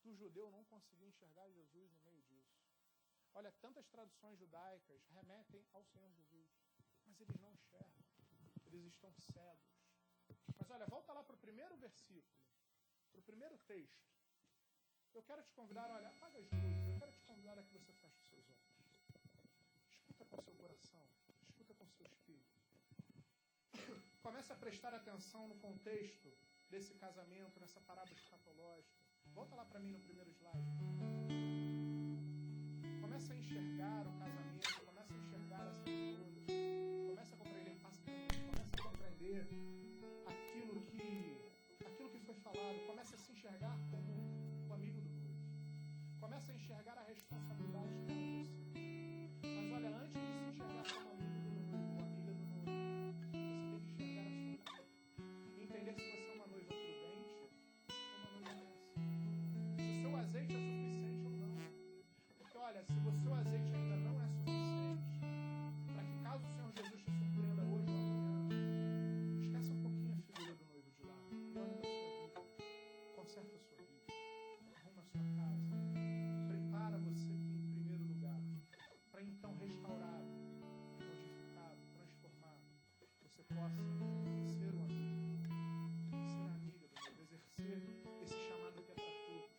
do judeu não conseguir enxergar Jesus no meio disso. Olha, tantas traduções judaicas remetem ao Senhor Jesus, mas eles não enxergam, eles estão cegos. Mas olha, volta lá para o primeiro versículo, para o primeiro texto. Eu quero te convidar, olha, apaga as luzes, eu quero te convidar a que você feche os seus olhos. Escuta com o seu coração, escuta com o seu espírito. Comece a prestar atenção no contexto desse casamento, nessa parábola escatológica. Volta lá para mim no primeiro slide. Comece a enxergar o casamento, comece a enxergar essa figura. Comece a compreender, comece a compreender aquilo que foi falado. Comece a se enxergar como o amigo do noivo. Comece a enxergar a responsabilidade que é você. Mas olha, antes de se enxergar como amigo do noivo, amiga do noivo, você tem que enxergar a sua vida. E entender se você é uma noiva prudente ou uma noiva nessa. Se o seu azeite é suficiente ou não. Porque olha, se o seu azeite ainda não é suficiente, para que caso o Senhor Jesus te surpreenda hoje ou amanhã, esquece um pouquinho a figura do noivo de lá. E olha para a sua vida. Conserta a sua vida. Arruma a sua casa. Prepara você em primeiro lugar. Para então restaurado, modificado, transformado, você possa ser um amigo, ser amiga do noivo, exercer esse chamado que é para todos.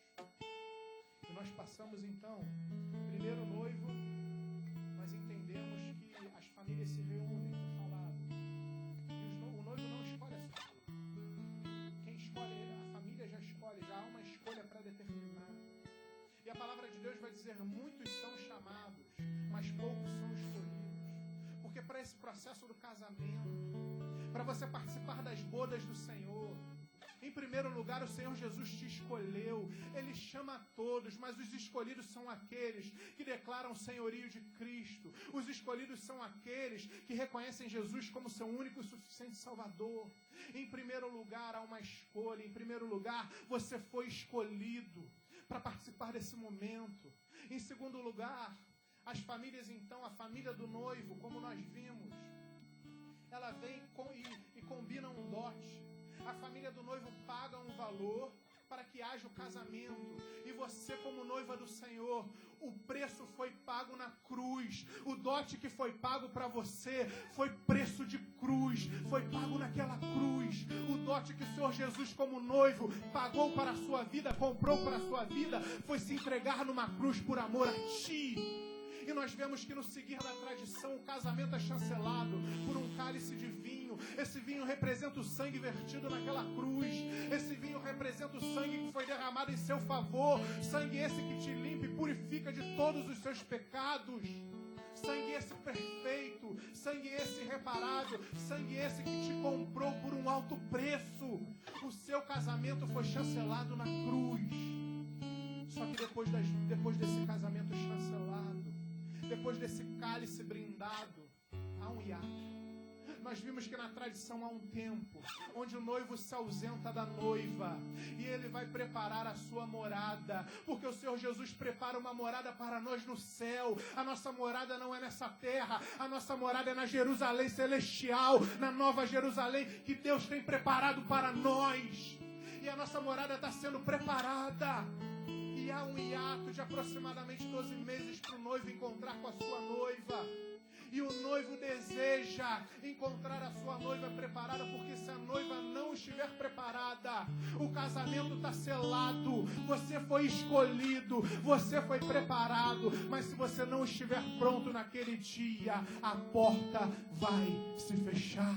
E nós passamos então, primeiro noivo, nós entendemos que as famílias se reúnem, foi falado. E o noivo não escolhe a sua filha. Quem escolhe, a família já escolhe, já há uma escolha pré-determinada. E a palavra de Deus vai dizer, muitos são chamados, mas poucos são escolhidos. Porque para esse processo do casamento, para você participar das bodas do Senhor, em primeiro lugar, o Senhor Jesus te escolheu. Ele chama a todos, mas os escolhidos são aqueles que declaram o senhorio de Cristo. Os escolhidos são aqueles que reconhecem Jesus como seu único e suficiente Salvador. Em primeiro lugar, há uma escolha. Em primeiro lugar, você foi escolhido para participar desse momento. Em segundo lugar, as famílias, então, a família do noivo, como nós vimos, ela vem e combina um dote. A família do noivo paga um valor para que haja o casamento. E você, como noiva do Senhor, o preço foi pago na cruz. O dote que foi pago para você foi preço de cruz. Foi pago naquela cruz. O dote que o Senhor Jesus, como noivo, pagou para a sua vida, comprou para a sua vida, foi se entregar numa cruz por amor a ti. E nós vemos que no seguir da tradição, o casamento é chancelado por um cálice de vinho. Esse vinho representa o sangue vertido naquela cruz. Esse vinho representa o sangue que foi derramado em seu favor. Sangue esse que te limpa e purifica de todos os seus pecados. Sangue esse perfeito, sangue esse reparado, sangue esse que te comprou por um alto preço. O seu casamento foi chancelado na cruz. Só que depois desse casamento chancelado, depois desse cálice brindado, há um hiato. Nós vimos que na tradição há um tempo onde o noivo se ausenta da noiva e ele vai preparar a sua morada, porque o Senhor Jesus prepara uma morada para nós no céu. A nossa morada não é nessa terra, a nossa morada é na Jerusalém celestial, na nova Jerusalém que Deus tem preparado para nós. E a nossa morada está sendo preparada. E há um hiato de aproximadamente 12 meses para o noivo encontrar com a sua noiva. E o noivo deseja encontrar a sua noiva preparada, porque se a noiva não estiver preparada, o casamento está selado. Você foi escolhido, você foi preparado, mas se você não estiver pronto naquele dia, a porta vai se fechar.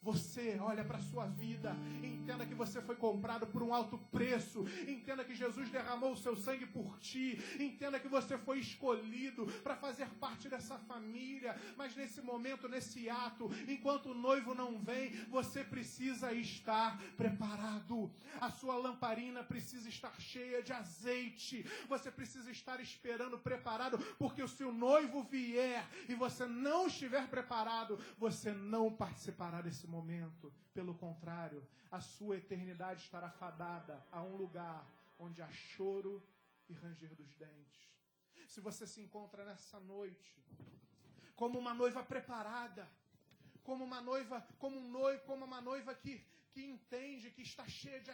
Você olha para a sua vida, entenda que você foi comprado por um alto preço, entenda que Jesus derramou o seu sangue por ti, entenda que você foi escolhido para fazer parte dessa família, mas nesse momento, nesse ato, enquanto o noivo não vem, você precisa estar preparado. A sua lamparina precisa estar cheia de azeite, você precisa estar esperando, preparado, porque se o noivo vier e você não estiver preparado, você não participará desse momento. Pelo contrário, a sua eternidade estará fadada a um lugar onde há choro e ranger dos dentes. Se você se encontra nessa noite como uma noiva preparada, como uma noiva que entende que está cheia de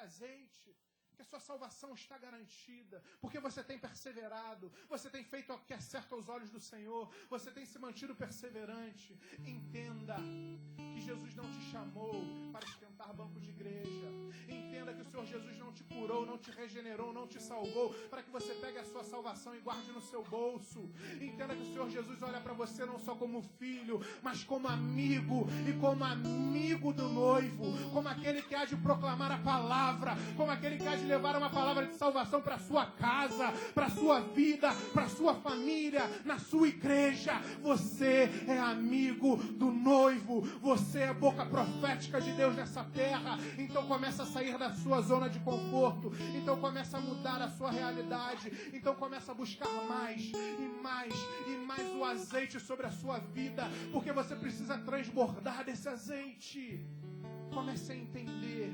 azeite, que a sua salvação está garantida, porque você tem perseverado, você tem feito o que é certo aos olhos do Senhor, você tem se mantido perseverante. Entenda que Jesus não te chamou para esquentar banco de igreja. Entenda que o Senhor Jesus não te curou, não te regenerou, não te salvou para que você pegue a sua salvação e guarde no seu bolso. Entenda que o Senhor Jesus olha para você não só como filho, mas como amigo, e como amigo do noivo, como aquele que há de proclamar a palavra, como aquele que há de levar uma palavra de salvação para a sua casa, para a sua vida, para a sua família, na sua igreja. Você é amigo do noivo, você é boca profética de Deus nessa terra. Então começa a sair da sua zona de conforto, então começa a mudar a sua realidade, então começa a buscar mais e mais e mais o azeite sobre a sua vida, porque você precisa transbordar desse azeite. Comece a entender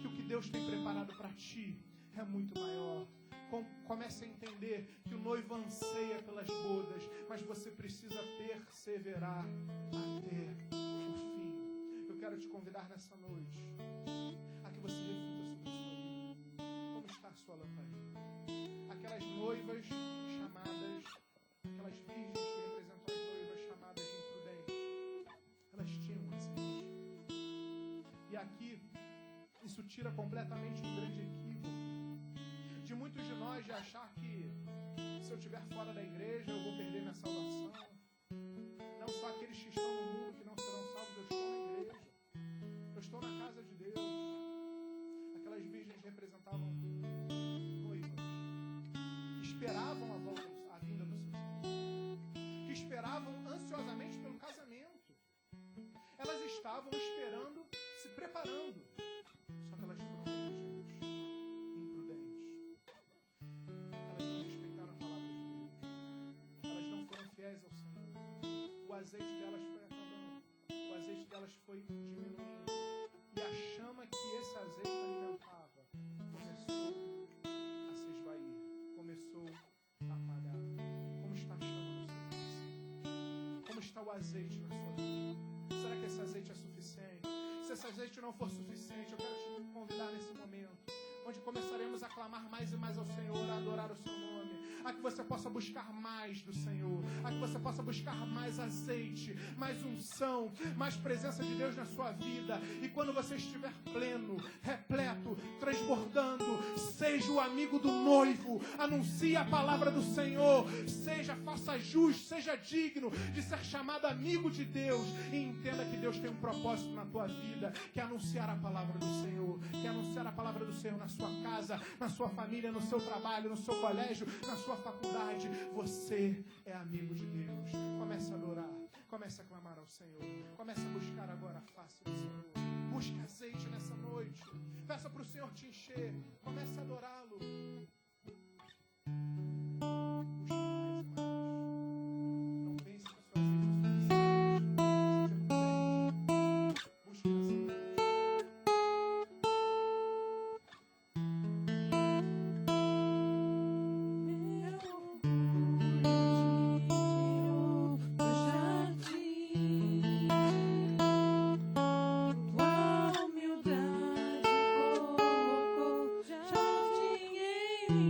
que o que Deus tem preparado para ti é muito maior. Comece a entender que o noivo anseia pelas bodas, mas você precisa perseverar até o fim. Eu quero te convidar nessa noite a que você reflita sobre a sua vida. Como está a sua lamparina? Aquelas noivas chamadas, aquelas virgens que representam as noivas chamadas de imprudentes, elas tinham azeite. E aqui, isso tira completamente um grande equívoco de muitos de nós de achar que se eu estiver fora da igreja eu vou perder minha salvação. Não só aqueles que estão no mundo que não serão salvos, eu estou na igreja, eu estou na casa de Deus. Aquelas virgens representavam noivas que esperavam a vinda do seu Senhor, que esperavam ansiosamente pelo casamento. Elas estavam esperando, se preparando, só que elas foram negligentes, imprudentes. Elas não respeitaram a palavra de Deus, elas não foram fiéis ao Senhor. O azeite delas foi acabando, o azeite delas foi diminuindo, e a chama que esse azeite alimentava começou a se esvair, começou a apagar. Como está a chama no seu coração? Como está o azeite na sua vida? Será que esse azeite é suficiente? Se esse azeite não for suficiente, eu quero te convidar nesse momento, onde começaremos a clamar mais e mais ao Senhor, a adorar o seu nome, a que você possa buscar mais do Senhor, a que você possa buscar mais azeite, mais unção, mais presença de Deus na sua vida. E quando você estiver pleno, repleto, transbordando, seja o amigo do noivo, anuncie a palavra do Senhor, faça jus, seja digno de ser chamado amigo de Deus, e entenda que Deus tem um propósito na tua vida, que é anunciar a palavra do Senhor, que é anunciar a palavra do Senhor na sua casa, na sua família, no seu trabalho, no seu colégio, na sua faculdade. Você é amigo de Deus. Comece a adorar, comece a clamar ao Senhor, comece a buscar agora a face do Senhor. Busque azeite nessa noite, peça para o Senhor te encher, comece a adorá-lo. Tua humildade colocou jardim em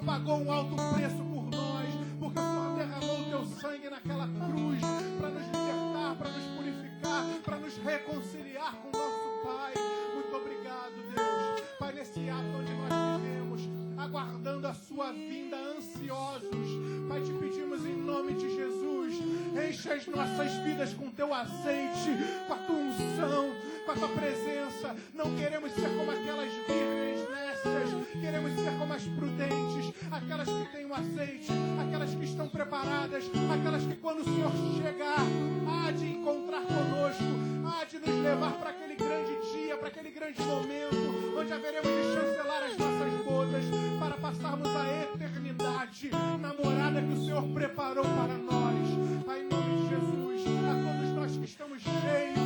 pagou um alto preço por nós, porque o Senhor derramou o teu sangue naquela cruz para nos libertar, para nos purificar, para nos reconciliar com o nosso Pai. Muito obrigado, Deus. Pai, nesse ato onde nós vivemos, aguardando a sua vinda, ansiosos, Pai, te pedimos em nome de Jesus, enche as nossas vidas com teu azeite, com a tua unção, com a tua presença. Não queremos ser como aquelas virgens nécias, queremos ser como as prudentes, aquelas que têm o azeite, aquelas que estão preparadas, aquelas que quando o Senhor chegar, há de encontrar conosco, há de nos levar para aquele grande dia, para aquele grande momento, onde haveremos de chancelar as nossas bodas, para passarmos a eternidade na morada que o Senhor preparou para nós. Pai, em nome de Jesus, a todos nós que estamos cheios,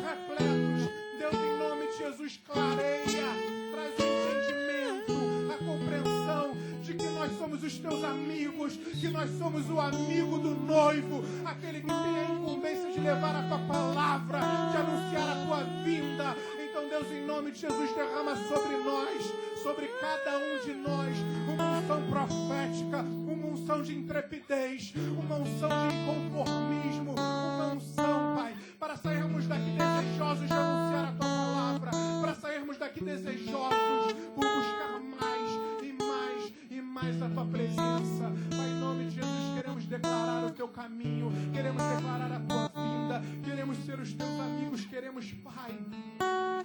repletos, Deus, em nome de Jesus, clareia, traz o entendimento, a compreensão de que nós somos os teus amigos, que nós somos o amigo do noivo, aquele que tem a incumbência de levar a tua palavra, de anunciar a tua vinda. Então, Deus, em nome de Jesus, derrama sobre nós, sobre cada um de nós, uma unção profética, uma unção de intrepidez, uma unção de inconformismo, uma unção, Pai, para sairmos daqui desejosos de anunciar a tua palavra, para sairmos daqui desejosos por buscar mais e mais e mais a tua presença. Pai, em nome de Jesus, queremos declarar o teu caminho, queremos declarar a tua vinda, queremos ser os teus amigos, queremos, Pai,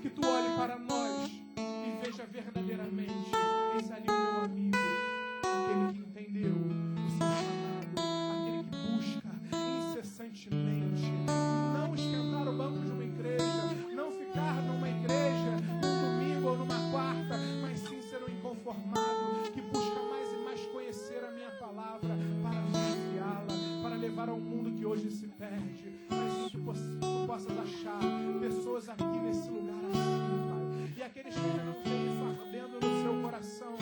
que tu olhe para nós e veja verdadeiramente, eis ali o meu amigo, aquele que entendeu o seu chamado, aquele que busca incessantemente, não esquentar o banco de uma igreja, não ficar numa igreja num domingo ou numa quarta, mas sim ser um inconformado, que busca mais e mais conhecer a minha palavra, para anunciá-la, para levar ao mundo que hoje se perde, mas sim que tu possas achar pessoas aqui nesse lugar assim, Pai, e aqueles que ainda não têm isso ardendo no seu coração,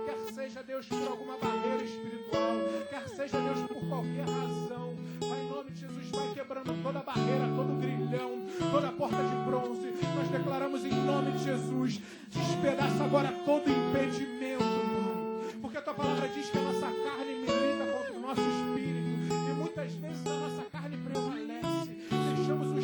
quer seja, Deus, por alguma barreira espiritual, quer seja, Deus, por qualquer razão, Pai, em nome de Jesus, vai quebrando toda barreira, todo grilhão, toda porta de bronze. Nós declaramos em nome de Jesus, despedaça agora todo impedimento, Pai, porque a tua palavra diz que a nossa carne milita contra o nosso espírito, e muitas vezes a nossa carne prevalece. Deixamos o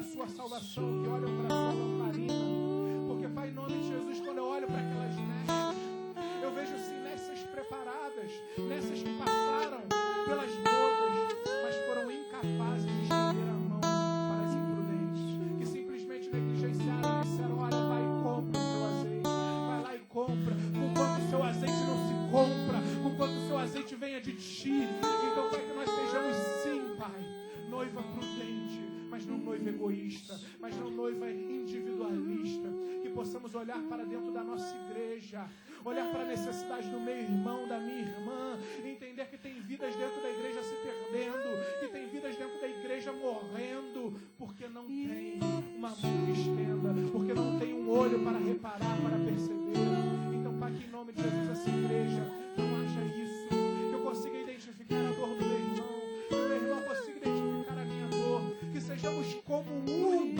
sua salvação, que olham para a sua lamparina. Porque, Pai, em nome de Jesus, quando eu olho para aquelas nessas, eu vejo sim nessas preparadas, nessas que passaram pelas bodas, mas foram incapazes de estender a mão para as imprudentes, que simplesmente negligenciaram e disseram: olha, vai e compra o seu azeite, vai lá e compra, conquanto o seu azeite não se compra, conquanto o seu azeite venha de ti. Então, Pai, que nós sejamos sim, Pai, noiva prudente, mas não noiva egoísta, mas não noiva individualista, que possamos olhar para dentro da nossa igreja, olhar para a necessidade do meu irmão, da minha irmã, entender que tem vidas dentro da igreja se perdendo, que tem vidas dentro da igreja morrendo, porque não tem uma mão que estenda, porque não tem um olho para reparar, para perceber. Então, Pai, que em nome de Jesus essa igreja não haja isso, que eu consiga identificar a dor do meu irmão, que o meu irmão consiga identificar a minha dor, que sejamos como um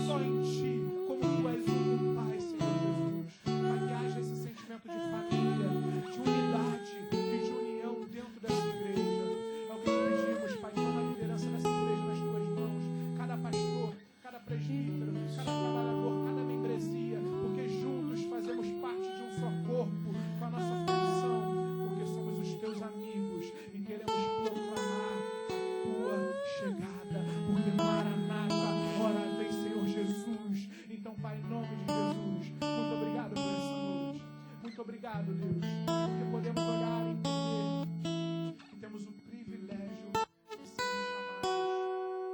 só em Ti, como Tu és um Pai, Senhor Jesus. Para que haja esse sentimento de família, de unidade e de união dentro dessa igreja. É o que te pedimos, Pai, toma a liderança dessa igreja nas Tuas mãos. Cada pastor, cada presbítero, cada trabalhador, cada membresia, porque juntos fazemos parte de um só corpo, com a nossa função, porque somos os Teus amigos e queremos proclamar a Tua chegada, porque Maranata, ora vem, Senhor Jesus. Então, Pai, em nome de Jesus, muito obrigado por essa noite. Muito obrigado, Deus, porque podemos olhar e entender que temos o privilégio de sermos chamados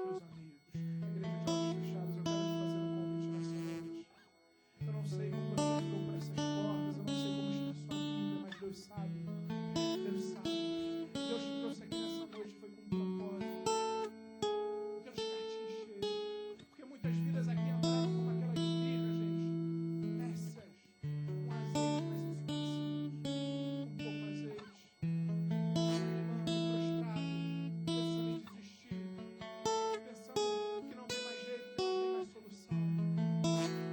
Teus amigos. Igreja de olhos fechados, eu quero te fazer um convite nessa noite. Eu não sei como você entrou por essas portas, eu não sei como está a sua vida, mas Deus sabe. Deus sabe. Deus te trouxe aqui nessa noite, foi com um propósito. Deus quer te encher. Porque muitas vidas aqui entraram como aquelas birras, gente. Nessas. Com azeite, mas insuficiente. Com pouco azeite. Prostrado. Pensando em desistir. Pensando que não tem mais jeito, que não tem mais solução.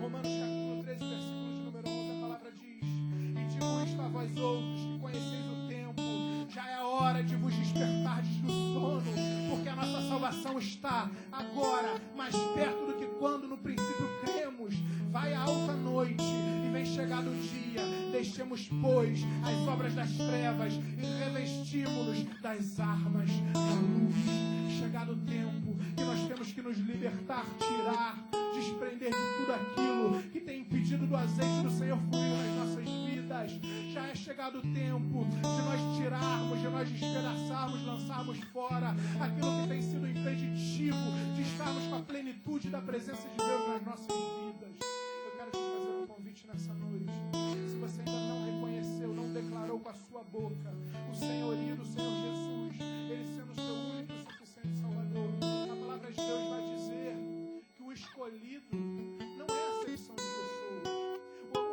Romanos capítulo 13, versículo de número 11, a palavra diz: e digo isto a vós outros, que conheceis o tempo, já é hora de vos despertardes do sono, porque a nossa salvação está agora mais perto do que quando no princípio cremos. Vai a alta noite e vem chegado o dia. Deixemos, pois, as obras das trevas e revestimos-nos das armas da luz. Chegado o tempo que nós temos que nos libertar, tirar, desprender de tudo aquilo que tem impedido do azeite do Senhor fluir nas nossas vidas. Já é chegado o tempo de nós tirarmos, de nós despedaçarmos, lançarmos fora aquilo que tem sido impeditivo de estarmos com a plenitude da presença de Deus nas nossas vidas. Eu quero te fazer um convite nessa noite. Se você ainda não reconheceu, não declarou com a sua boca o senhorio do Senhor Jesus, Ele sendo o seu único e suficiente Salvador, a palavra de Deus vai dizer que o escolhido não é a acepção de pessoas.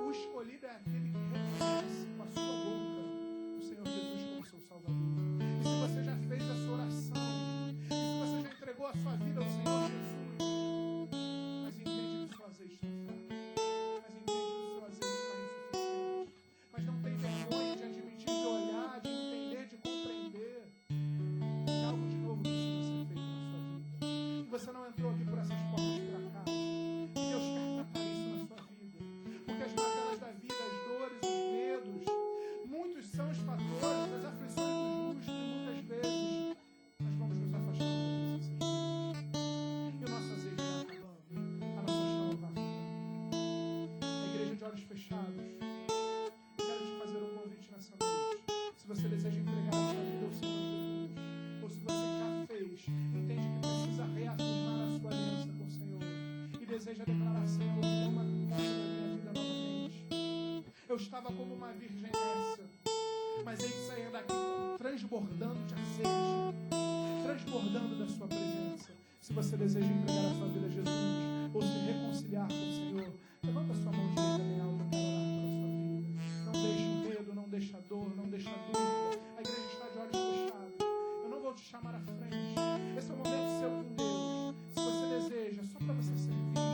O escolhido é aquele que reconhece com a sua boca o Senhor Jesus como seu Salvador. E se você já fez a sua oração, e se você já entregou a sua vida ao Senhor Jesus, mas entende que o seu azeite está fraco, mas entende que o seu azeite está insuficiente, mas não tem vergonha de admitir, de olhar, de entender, de compreender que algo de novo precisa ser feito na sua vida. Que você não entrou aqui por essas portas por acaso. Deus quer tratar isso na sua vida. Porque as mazelas da vida, as dores, os medos, muitos são os fatores, as aflições do justo, e muitas vezes nós vamos nos afastando da presença de Deus. E o nosso azeite vai acabando, a nossa chama vai acabando. A igreja de olhos fechados, eu quero te fazer um convite nessa noite. Se você deseja entregar a sua vida ao Senhor Jesus, ou se você já fez, entende que precisa reafirmar a sua aliança com o Senhor e deseja declarar: Senhor, toma conta da minha vida novamente. Eu estava como uma virgem nessa, mas hei de sair daqui transbordando de azeite, transbordando da sua presença. Se você deseja entregar a sua vida a Jesus ou se reconciliar com o Senhor, levanta a sua mão direita bem alta, eu quero orar pela sua vida. Não deixe o medo, não deixe a dor, não deixe a dúvida. A igreja está de olhos fechados. Eu não vou te chamar à frente. Esse é o momento seu com Deus. Se você deseja, só para você ser visto,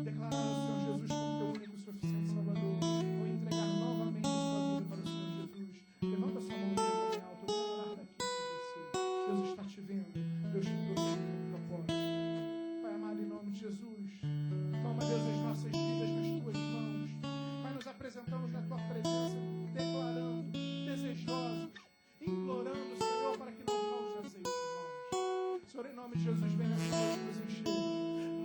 declarar o Senhor Jesus como teu único e suficiente Salvador, ou entregar novamente a sua vida para o Senhor Jesus, levanta a sua mão direita bem alta. Eu quero orar daqui com você. Deus está te vendo. Deus te trouxe com um propósito. Pai amado, nome de Jesus, venha Senhor nos encher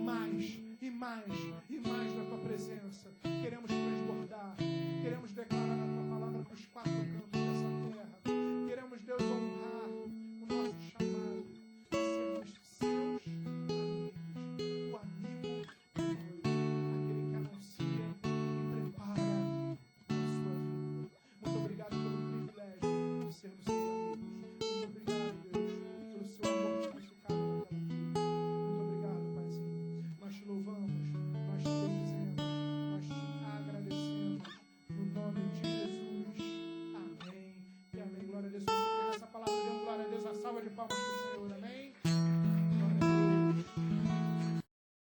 mais e mais e mais da tua presença. Queremos transbordar, queremos declarar a tua palavra para os quatro cantos dessa terra. Queremos, Deus, honrar o nosso chamado, sermos seus amigos, o amigo do noivo, aquele que anuncia e prepara a sua vida. Muito obrigado pelo privilégio de sermos seus amigos. Muito obrigado, Deus, pelo seu amor justificado naquela cruz. Muito obrigado, Paizinho. Nós te louvamos, nós te bendizemos, nós te agradecemos. No nome de Jesus. Amém e amém. Glória a Deus. Se você pegar essa palavra, dê glória a Deus. A salva de palmas.